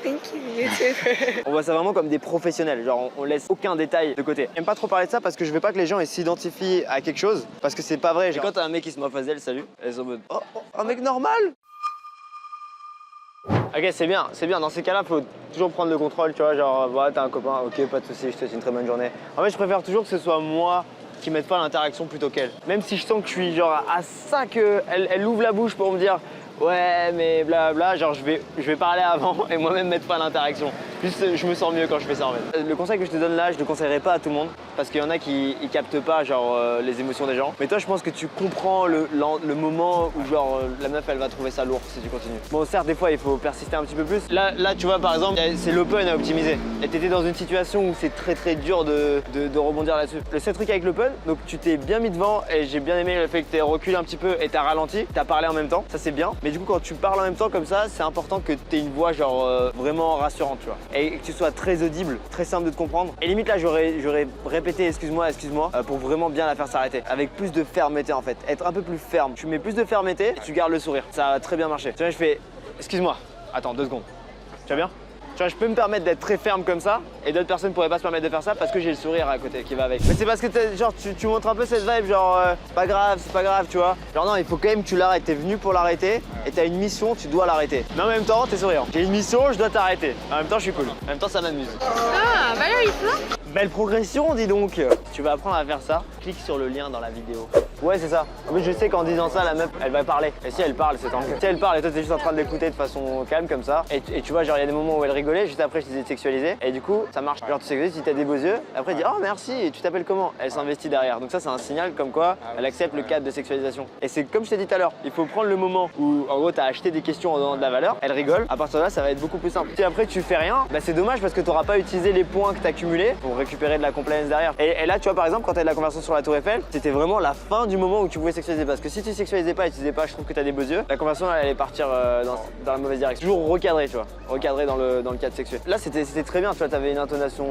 Thank you, you too. On voit ça vraiment comme des professionnels, genre on laisse aucun détail de côté. J'aime pas trop parler de ça parce que je veux pas que les gens ils s'identifient à quelque chose parce que c'est pas vrai. Et quand t'as un mec qui se moque face d'elle, salut, elles sont en mode un mec normal. Ok, c'est bien, dans ces cas-là, faut toujours prendre le contrôle, tu vois, genre, ouais, t'as un copain, ok, pas de soucis, je te souhaite une très bonne journée. En fait, je préfère toujours que ce soit moi qui mette pas l'interaction plutôt qu'elle. Même si je sens que je suis genre à ça qu'elle ouvre la bouche pour me dire ouais, mais blablabla, genre je vais parler avant et moi-même mettre pas l'interaction. Juste, je me sens mieux quand je fais ça en fait. Le conseil que je te donne là, je le conseillerais pas à tout le monde parce qu'il y en a qui captent pas genre les émotions des gens. Mais toi, je pense que tu comprends le moment où genre la meuf elle va trouver ça lourd si tu continues. Bon, certes, des fois il faut persister un petit peu plus. Là tu vois par exemple, c'est l'open à optimiser. Et t'étais dans une situation où c'est très dur de rebondir là-dessus. Le seul truc avec l'open, donc tu t'es bien mis devant et j'ai bien aimé le fait que t'aies reculé un petit peu et t'as ralenti, t'as parlé en même temps, ça c'est bien. Mais du coup, quand tu parles en même temps comme ça, c'est important que tu aies une voix genre vraiment rassurante, tu vois. Et que tu sois très audible, très simple de te comprendre. Et limite là, j'aurais répété excuse-moi pour vraiment bien la faire s'arrêter. Avec plus de fermeté en fait. Être un peu plus ferme. Tu mets plus de fermeté et tu gardes le sourire. Ça a très bien marché. Tu vois, je fais excuse-moi. Attends 2 secondes. Tu vas bien? Tu vois, je peux me permettre d'être très ferme comme ça et d'autres personnes pourraient pas se permettre de faire ça parce que j'ai le sourire à côté qui va avec. Mais c'est parce que genre tu montres un peu cette vibe genre c'est pas grave, tu vois. Genre non, il faut quand même que tu l'arrêtes. T'es venu pour l'arrêter et t'as une mission, tu dois l'arrêter. Mais en même temps, t'es souriant. J'ai une mission, je dois t'arrêter. En même temps, je suis cool. En même temps, ça m'amuse. Ah, very fun. Belle progression, dis donc. Tu vas apprendre à faire ça. Clique sur le lien dans la vidéo. Ouais, c'est ça. En fait, je sais qu'en disant ça, la meuf, elle va parler. Et si elle parle, c'est tant mieux. Si elle parle et toi, t'es juste en train de l'écouter de façon calme comme ça. Et tu vois, genre, il y a des moments où elle rigolait, juste après, je disais de sexualiser. Et du coup, ça marche. Genre, tu sexualises, si t'as des beaux yeux. Après, elle dit, oh merci, et tu t'appelles comment? Elle s'investit derrière. Donc, ça, c'est un signal comme quoi elle accepte le cadre de sexualisation. Et c'est comme je t'ai dit tout à l'heure, il faut prendre le moment où, en gros, t'as acheté des questions en donnant de la valeur. Elle rigole. À partir de là, ça va être beaucoup plus simple. Si après, tu fais rien, bah, c'est dommage parce que t'auras pas utilisé les points que t'as cumulés pour récupérer de la compliance derrière. Et là, tu vois, par exemple, quand t'as de la conversation sur la Tour Eiffel, c'était vraiment la fin du moment où tu pouvais sexualiser. Parce que si tu sexualisais pas et tu disais pas, je trouve que t'as des beaux yeux, la conversation elle allait partir dans la mauvaise direction. Toujours recadré, tu vois, recadré dans le cadre sexuel. Là, c'était très bien, tu vois, t'avais une intonation,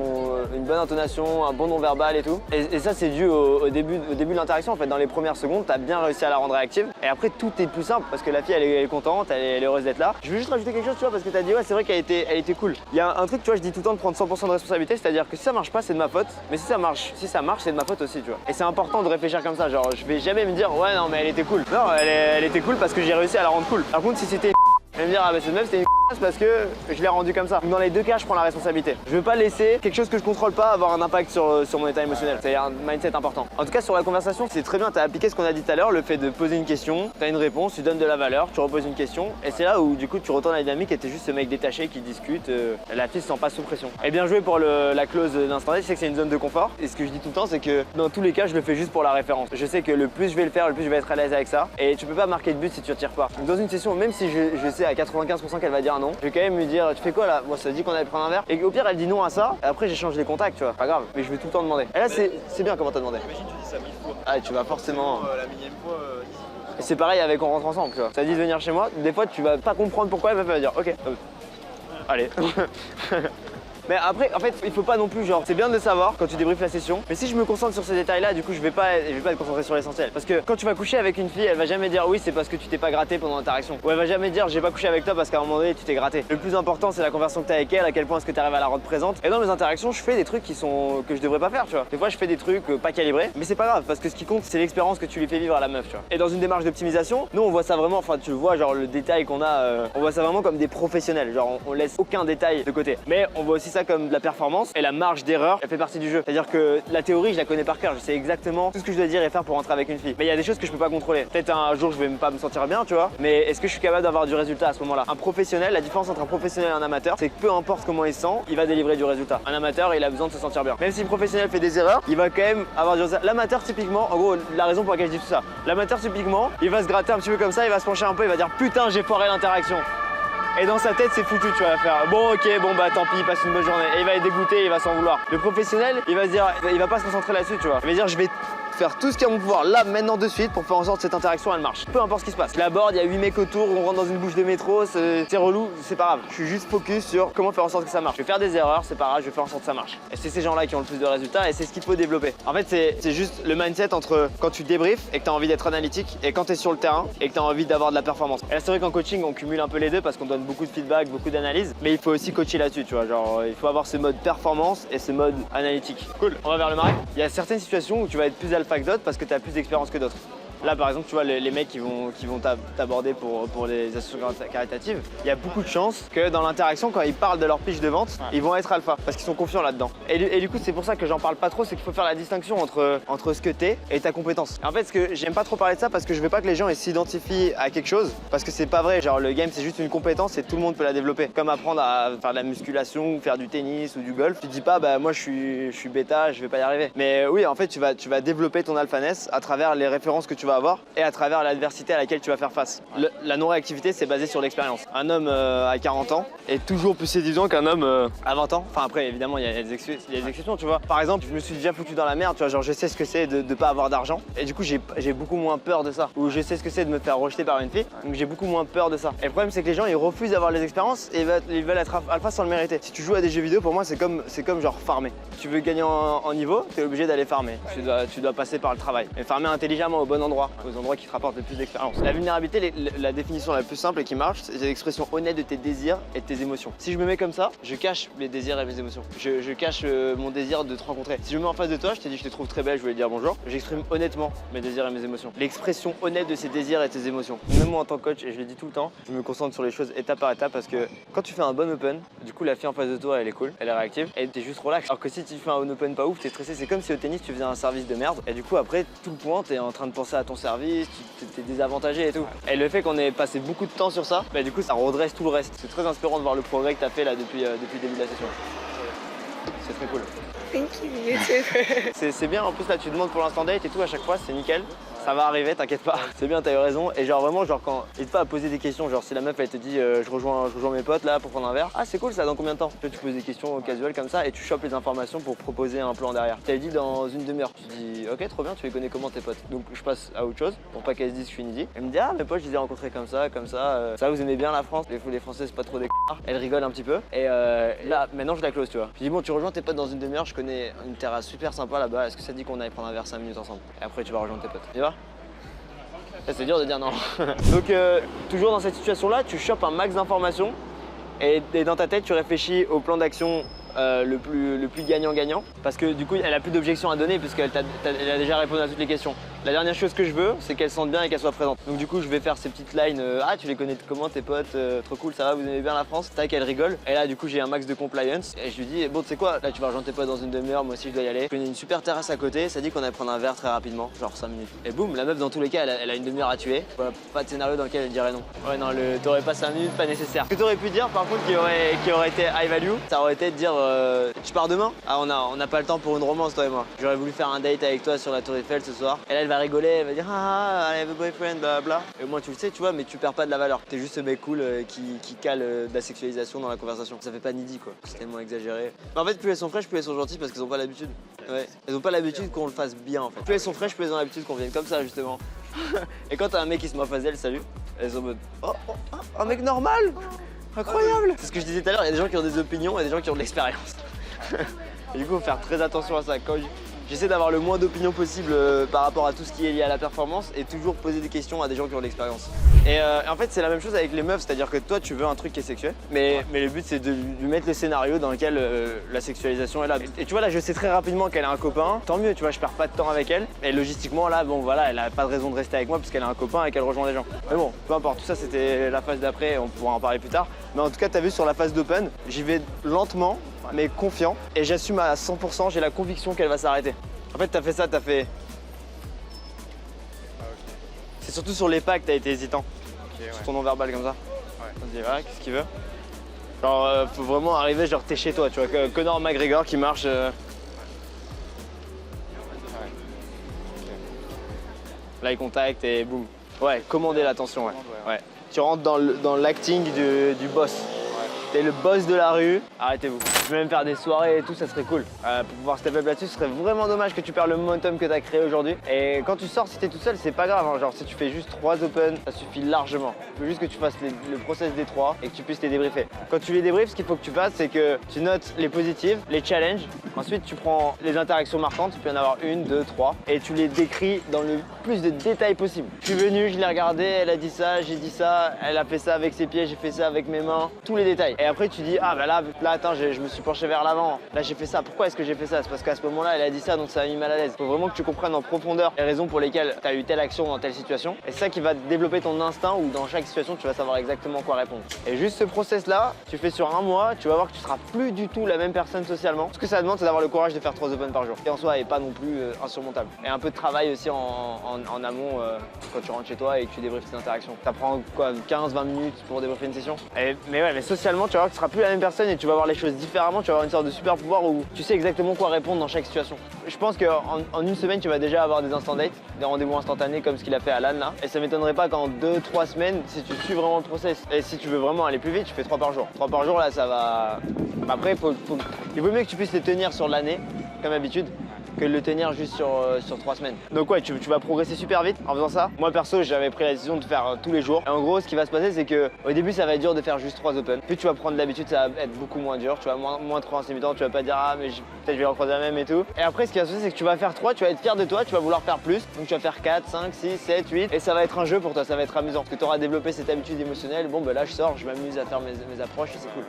une bonne intonation, un bon non-verbal et tout. Et ça, c'est dû au début de l'interaction. En fait, dans les premières secondes, t'as bien réussi à la rendre réactive. Et après, tout est plus simple parce que la fille, elle est contente, elle est heureuse d'être là. Je veux juste rajouter quelque chose, tu vois, parce que t'as dit, ouais, c'est vrai qu'elle était cool. Il y a un truc, tu vois, je dis tout le temps de prendre 100% de responsabilité, c'est-à-dire que si ça marche pas, c'est de ma faute. Mais si ça marche, c'est de ma faute aussi, tu vois. Et c'est important de réfléchir comme ça, genre, je vais jamais me dire, ouais, non, mais elle était cool. Non, elle était cool parce que j'ai réussi à la rendre cool. Par contre, si c'était elle va me dire, ah bah cette meuf c'était une parce que je l'ai rendu comme ça. Dans les deux cas, je prends la responsabilité. Je veux pas laisser quelque chose que je contrôle pas avoir un impact sur mon état émotionnel. C'est un mindset important. En tout cas, sur la conversation, c'est très bien. Tu as appliqué ce qu'on a dit tout à l'heure, le fait de poser une question, tu as une réponse, tu donnes de la valeur, tu reposes une question. Et c'est là où du coup tu retournes à la dynamique et t'es juste ce mec détaché qui discute. La fille se sent pas sous pression. Et bien joué pour la clause d'instant T. Je sais que c'est une zone de confort. Et ce que je dis tout le temps, c'est que dans tous les cas, je le fais juste pour la référence. Je sais que le plus je vais le faire, le plus je vais être à l'aise avec ça. Et tu peux pas marquer de but si tu retires pas. Donc dans une session, même si je sais à 95% qu'elle va dire non, je vais quand même lui dire tu fais quoi là? Moi ça dit qu'on allait prendre un verre. Et au pire elle dit non à ça, et après j'échange les contacts, tu vois, pas grave, mais je vais tout le temps demander. Et là c'est bien comment t'as demandé. Imagine tu dis ça 1000 fois. Ah tu vas forcément. La millième fois. Et c'est pareil avec on rentre ensemble, tu vois. Ça dit de venir chez moi, des fois tu vas pas comprendre pourquoi, elle va dire ok. Allez. Mais après, en fait, il faut pas non plus, genre, c'est bien de le savoir quand tu débriefes la session. Mais si je me concentre sur ces détails-là, du coup, je vais pas être concentré sur l'essentiel. Parce que quand tu vas coucher avec une fille, elle va jamais dire oui, c'est parce que tu t'es pas gratté pendant l'interaction. Ou elle va jamais dire j'ai pas couché avec toi parce qu'à un moment donné, tu t'es gratté. Le plus important, c'est la conversation que t'as avec elle, à quel point est-ce que tu arrives à la rendre présente. Et dans mes interactions, je fais des trucs que je devrais pas faire, tu vois. Des fois, je fais des trucs pas calibrés, mais c'est pas grave parce que ce qui compte, c'est l'expérience que tu lui fais vivre à la meuf, tu vois. Et dans une démarche d'optimisation, nous, on voit ça vraiment, enfin, tu le vois, genre le détail qu'on a, on voit ça vraiment comme des professionnels. Genre, on laisse aucun détail de côté. Mais on voit aussi ça comme de la performance. Et la marge d'erreur, elle fait partie du jeu. C'est-à-dire que la théorie, je la connais par cœur. Je sais exactement tout ce que je dois dire et faire pour rentrer avec une fille. Mais il y a des choses que je peux pas contrôler. Peut-être un jour, je vais pas me sentir bien, tu vois. Mais est-ce que je suis capable d'avoir du résultat à ce moment-là? Un professionnel, la différence entre un professionnel et un amateur, c'est que peu importe comment il se sent, il va délivrer du résultat. Un amateur, il a besoin de se sentir bien. Même si le professionnel fait des erreurs, il va quand même avoir du résultat. L'amateur, typiquement, en gros, la raison pour laquelle je dis tout ça, l'amateur, typiquement, il va se gratter un petit peu comme ça, il va se pencher un peu, il va dire putain, j'ai foiré l'interaction. Et dans sa tête, c'est foutu, tu vas faire bon, ok, bon, bah tant pis, passe une bonne journée. Et il va être dégoûté, il va s'en vouloir. Le professionnel, il va se dire, il va pas se concentrer là-dessus, tu vois. Il va dire, je vais faire tout ce qui est à mon pouvoir là, maintenant, de suite pour faire en sorte que cette interaction elle marche. Peu importe ce qui se passe. Je l'aborde, il y a 8 mecs autour, on rentre dans une bouche de métro, c'est relou, c'est pas grave. Je suis juste focus sur comment faire en sorte que ça marche. Je vais faire des erreurs, c'est pas grave, je vais faire en sorte que ça marche. Et c'est ces gens-là qui ont le plus de résultats et c'est ce qu'il faut développer. En fait, c'est juste le mindset entre quand tu débriefes et que tu as envie d'être analytique et quand tu es sur le terrain et que tu as envie d'avoir de la performance. Et là, c'est vrai qu'en coaching, on cumule un peu les deux parce qu'on donne beaucoup de feedback, beaucoup d'analyse, mais il faut aussi coacher là-dessus, tu vois. Genre, il faut avoir ce mode performance et ce mode analytique. Cool, on va vers le marais. Il y a certaines situations où tu vas être plus alpha que d'autres parce que tu as plus d'expérience que d'autres. Là, par exemple, tu vois, les mecs qui vont t'aborder pour les associations caritatives, il y a beaucoup de chances que dans l'interaction, quand ils parlent de leur pitch de vente, ils vont être alpha parce qu'ils sont confiants là-dedans. Et du coup, c'est pour ça que j'en parle pas trop, c'est qu'il faut faire la distinction entre ce que t'es et ta compétence. En fait, ce que j'aime pas trop parler de ça parce que je veux pas que les gens s'identifient à quelque chose parce que c'est pas vrai. Genre, le game, c'est juste une compétence et tout le monde peut la développer. Comme apprendre à faire de la musculation ou faire du tennis ou du golf. Tu te dis pas, bah moi je suis bêta, je vais pas y arriver. Mais oui, en fait, tu vas développer ton alphaness à travers les références que tu vas avoir et à travers l'adversité à laquelle tu vas faire face. La non-réactivité, c'est basé sur l'expérience. Un homme à 40 ans est toujours plus séduisant qu'un homme à 20 ans. Enfin après, évidemment, il y a des exceptions, tu vois. Par exemple, je me suis déjà foutu dans la merde, tu vois, genre je sais ce que c'est de pas avoir d'argent. Et du coup, j'ai beaucoup moins peur de ça. Ou je sais ce que c'est de me faire rejeter par une fille, donc j'ai beaucoup moins peur de ça. Et le problème, c'est que les gens, ils refusent d'avoir les expériences et ils veulent être alpha sans le mériter. Si tu joues à des jeux vidéo, pour moi, c'est comme genre farmer. Tu veux gagner en niveau, tu es obligé d'aller farmer. Tu dois passer par le travail. Et farmer intelligemment au bon endroit, aux endroits qui te rapportent le plus d'expérience. La vulnérabilité, la définition la plus simple et qui marche, c'est l'expression honnête de tes désirs et de tes émotions. Si je me mets comme ça, je cache mes désirs et mes émotions. Je cache mon désir de te rencontrer. Si je me mets en face de toi, je te dis je te trouve très belle, je voulais te dire bonjour, j'exprime honnêtement mes désirs et mes émotions. L'expression honnête de ces désirs et tes émotions. Même moi en tant que coach, et je le dis tout le temps, je me concentre sur les choses étape par étape parce que quand tu fais un bon open, du coup la fille en face de toi elle est cool, elle est réactive et t'es juste relax. Alors que si tu fais un open pas ouf, t'es stressé, c'est comme si au tennis tu faisais un service de merde et du coup après tout le point t'es en train de penser à ton service, t'es désavantagé et tout. Et le fait qu'on ait passé beaucoup de temps sur ça, bah du coup ça redresse tout le reste. C'est très inspirant de voir le progrès que t'as fait là depuis le début de la session. C'est très cool. Thank you, you too. C'est bien, en plus là tu demandes pour l'instant date et tout à chaque fois, c'est nickel. Ça va arriver, t'inquiète pas. C'est bien, t'as eu raison. Et genre vraiment, genre quand n'hésite pas à poser des questions, genre si la meuf elle te dit je rejoins mes potes là pour prendre un verre, ah c'est cool ça, dans combien de temps? Tu poses des questions casuelles comme ça et tu chopes les informations pour proposer un plan derrière. T'as dit dans une demi-heure, tu dis ok trop bien, tu les connais comment tes potes? Donc je passe à autre chose pour pas qu'elle se dise je suis une idiot. Elle me dit ah mes potes je les ai rencontrés comme ça, ça vous aimez bien la France, les Français c'est pas trop des c***. Elle rigole un petit peu et là maintenant je la close tu vois. Je dis bon tu rejoins tes potes dans une demi-heure, je connais une terrasse super sympa là-bas, est-ce que ça dit qu'on aille prendre un verre 5 minutes ensemble? Et après tu vas rejoindre tes potes. Tu vois? C'est dur de dire non. Donc toujours dans cette situation-là, tu chopes un max d'informations et dans ta tête, tu réfléchis au plan d'action le plus gagnant-gagnant parce que du coup, elle a plus d'objections à donner puisqu'elle a déjà répondu à toutes les questions. La dernière chose que je veux, c'est qu'elle sente bien et qu'elle soit présente. Donc du coup, je vais faire ces petites lines ah, tu les connais comment tes potes, trop cool, ça va, vous aimez bien la France? Tac, elle rigole. Et là, du coup, j'ai un max de compliance et je lui dis bon, tu sais quoi, là, tu vas rejoindre tes potes dans une demi-heure, moi aussi, je dois y aller. Je connais une super terrasse à côté, ça dit qu'on allait prendre un verre très rapidement, genre 5 minutes. Et boum, la meuf, dans tous les cas, elle a une demi-heure à tuer. Voilà, pas de scénario dans lequel elle dirait non. Ouais, non, t'aurais pas 5 minutes, pas nécessaire. Ce que t'aurais pu dire, par contre, qui aurait été high value, ça aurait été de dire tu pars demain? Ah, on n'a pas le temps pour une romance, toi et moi. J'aurais voulu faire un date avec toi sur la Tour Eiffel ce soir. Et là, elle va rigoler, elle va dire ah, I have a boyfriend, blablabla. Et moi, tu le sais, tu vois, mais tu perds pas de la valeur. T'es juste ce mec cool qui cale de la sexualisation dans la conversation. Ça fait pas needy, quoi. C'est tellement exagéré. Mais en fait, plus elles sont fraîches, plus elles sont gentilles parce qu'elles ont pas l'habitude. Ouais. Elles ont pas l'habitude qu'on le fasse bien, en fait. Plus elles sont fraîches, plus elles ont l'habitude qu'on vienne comme ça, justement. Et quand t'as un mec qui se met en face d'elle, salut, elles sont en mode oh, un mec normal, incroyable. C'est ce que je disais tout à l'heure, il y a des gens qui ont des opinions et des gens qui ont de l'expérience. Et du coup, faut faire très attention à ça. Quand j'essaie d'avoir le moins d'opinions possible par rapport à tout ce qui est lié à la performance et toujours poser des questions à des gens qui ont de l'expérience. Et en fait, c'est la même chose avec les meufs, c'est-à-dire que toi, tu veux un truc qui est sexuel, mais le but, c'est de lui mettre le scénario dans lequel la sexualisation est là. Et tu vois, là, je sais très rapidement qu'elle a un copain, tant mieux, tu vois, je perds pas de temps avec elle. Et logistiquement, là, bon, voilà, elle a pas de raison de rester avec moi puisqu'elle a un copain et qu'elle rejoint des gens. Mais bon, peu importe, tout ça, c'était la phase d'après, on pourra en parler plus tard. Mais en tout cas, t'as vu sur la phase d'open, j'y vais lentement, mais confiant, et j'assume à 100%, j'ai la conviction qu'elle va s'arrêter. En fait, t'as fait ça, t'as fait... C'est surtout sur les pas que t'as été hésitant. Okay, sur ton non-verbal comme ça. Ouais. On se dit, voilà, qu'est-ce qu'il veut? Genre, faut vraiment arriver, genre, t'es chez toi, tu vois, Conor McGregor qui marche... Ouais. Okay. Là, il contacte et boum. Ouais, commander l'attention, ouais. Ouais. Tu rentres dans l'acting du boss. Ouais. t'es le boss de la rue, arrêtez-vous. Je vais même faire des soirées et tout, ça serait cool. Pour pouvoir step up là-dessus, ce serait vraiment dommage que tu perds le momentum que t'as créé aujourd'hui. Et quand tu sors, si t'es tout seul, c'est pas grave. Hein. Genre si tu fais juste 3 open, ça suffit largement. Il faut juste que tu fasses le process des 3 et que tu puisses les débriefer. Quand tu les débriefes, ce qu'il faut que tu fasses, c'est que tu notes les positives, les challenges. Ensuite, tu prends les interactions marquantes, tu peux en avoir 1, 2, 3, et tu les décris dans le plus de détails possible. Je suis venu, je l'ai regardé, elle a dit ça, j'ai dit ça, elle a fait ça avec ses pieds, j'ai fait ça avec mes mains, tous les détails. Et après, tu dis, ah bah là attends, je me suis penché vers l'avant, là j'ai fait ça, pourquoi est-ce que j'ai fait ça? C'est parce qu'à ce moment-là, elle a dit ça, donc ça m'a mis mal à l'aise. Il faut vraiment que tu comprennes en profondeur les raisons pour lesquelles tu as eu telle action dans telle situation. Et c'est ça qui va développer ton instinct où dans chaque situation, tu vas savoir exactement quoi répondre. Et juste ce process-là, tu fais sur un mois, tu vas voir que tu seras plus du tout la même personne socialement. Ce que ça demande, c'est d'avoir le courage de faire 3 open par jour. Et en soi, est pas non plus insurmontable. Et un peu de travail aussi en amont quand tu rentres chez toi et que tu débriefes tes interactions. Ça prend quoi, 15-20 minutes pour débriefer une session. Mais socialement, tu vas voir que tu seras plus la même personne et tu vas voir les choses différemment. Tu vas avoir une sorte de super pouvoir où tu sais exactement quoi répondre dans chaque situation. Je pense qu'en une semaine, tu vas déjà avoir des instant dates, des rendez-vous instantanés comme ce qu'il a fait Alan là. Et ça m'étonnerait pas qu'en 2-3 semaines, si tu suis vraiment le process et si tu veux vraiment aller plus vite, tu fais 3 par jour. 3 par jour, là, ça va. Après, il vaut mieux que tu puisses les tenir sur l'année, comme d'habitude, que de le tenir juste sur 3 semaines. Donc ouais, tu vas progresser super vite en faisant ça. Moi perso, j'avais pris la décision de faire tous les jours. Et en gros, ce qui va se passer, c'est que au début, ça va être dur de faire juste 3 open. Puis tu vas prendre l'habitude, ça va être beaucoup moins dur. Tu vas moins trop en mi-temps, tu vas pas dire ah mais peut-être je vais recroiser la même et tout. Et après, ce qui va se passer, c'est que tu vas faire 3, tu vas être fier de toi, tu vas vouloir faire plus. Donc tu vas faire 4, 5, 6, 7, 8. Et ça va être un jeu pour toi, ça va être amusant. Parce que tu auras développé cette habitude émotionnelle. Bon bah là, je sors, je m'amuse à faire mes approches et c'est cool.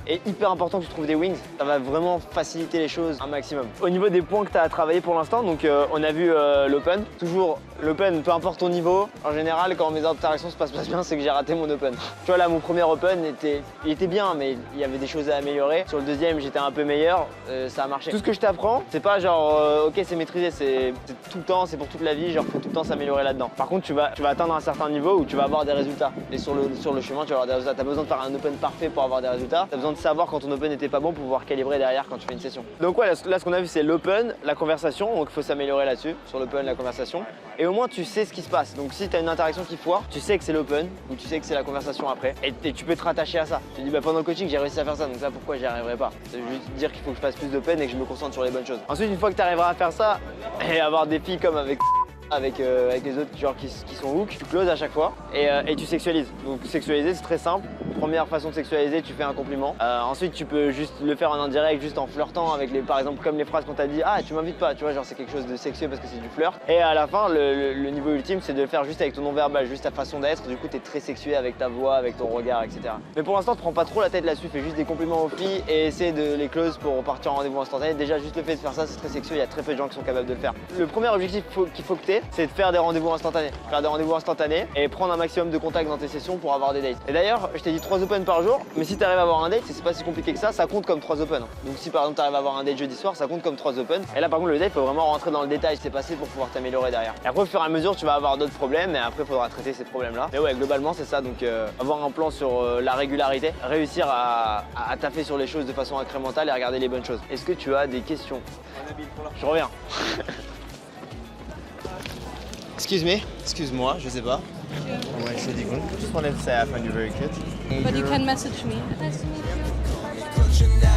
Et hyper important que tu trouves des wings, ça va vraiment faciliter les choses un maximum. Au niveau des points que tu as à travailler pour l'instant, donc on a vu l'open. Toujours l'open, peu importe ton niveau, en général quand mes interactions se passent pas bien, c'est que j'ai raté mon open. Tu vois là, mon premier open il était bien, mais il y avait des choses à améliorer. Sur le deuxième, j'étais un peu meilleur, ça a marché. Tout ce que je t'apprends, c'est pas genre ok c'est maîtrisé, c'est tout le temps, c'est pour toute la vie, genre faut tout le temps s'améliorer là-dedans. Par contre, tu vas atteindre un certain niveau où tu vas avoir des résultats. Et sur le chemin, tu vas avoir des résultats. T'as besoin de faire un open parfait pour avoir des résultats. T'as besoin de savoir quand ton open n'était pas bon pour pouvoir calibrer derrière quand tu fais une session. Donc ouais, là ce qu'on a vu c'est l'open, la conversation, donc il faut s'améliorer là-dessus, sur l'open, la conversation. Et au moins tu sais ce qui se passe. Donc si tu as une interaction qui foire, tu sais que c'est l'open ou tu sais que c'est la conversation après. Et tu peux te rattacher à ça. Tu te dis bah pendant le coaching j'ai réussi à faire ça, donc ça pourquoi j'y arriverai pas? C'est juste dire qu'il faut que je fasse plus d'open et que je me concentre sur les bonnes choses. Ensuite une fois que tu arriveras à faire ça et avoir des filles comme avec les autres genre qui sont hook, tu closes à chaque fois et tu sexualises. Donc sexualiser c'est très simple. Première façon de sexualiser, tu fais un compliment. Ensuite tu peux juste le faire en indirect, juste en flirtant avec par exemple comme les phrases qu'on t'a dit, ah tu m'invites pas, tu vois genre c'est quelque chose de sexueux parce que c'est du flirt. Et à la fin le niveau ultime c'est de le faire juste avec ton non-verbal, juste ta façon d'être, du coup t'es très sexué avec ta voix, avec ton regard, etc. Mais pour l'instant te prends pas trop la tête là-dessus, fais juste des compliments aux filles et essaie de les close pour partir en rendez-vous instantané. Déjà juste le fait de faire ça c'est très sexueux, il y a très peu de gens qui sont capables de le faire. Le premier objectif qu'il faut que tu aies, c'est de faire des rendez-vous instantanés. Faire des rendez-vous instantanés et prendre un maximum de contacts dans tes sessions pour avoir des dates. Et d'ailleurs, je t'ai dit 3 open par jour, mais si tu arrives à avoir un date, c'est pas si compliqué que ça compte comme 3 open. Donc si par exemple tu arrives à avoir un date jeudi soir, ça compte comme 3 open. Et là par contre le date, il faut vraiment rentrer dans le détail, c'est passé pour pouvoir t'améliorer derrière. Et après au fur et à mesure, tu vas avoir d'autres problèmes et après il faudra traiter ces problèmes-là. Mais ouais, globalement c'est ça, donc avoir un plan sur la régularité, réussir à taffer sur les choses de façon incrémentale et regarder les bonnes choses. Est-ce que tu as des questions? Je reviens. Excuse-moi, je sais pas. Ouais, je dis good. Just wanted to say I find you very cute. But you can message me. Nice to meet you.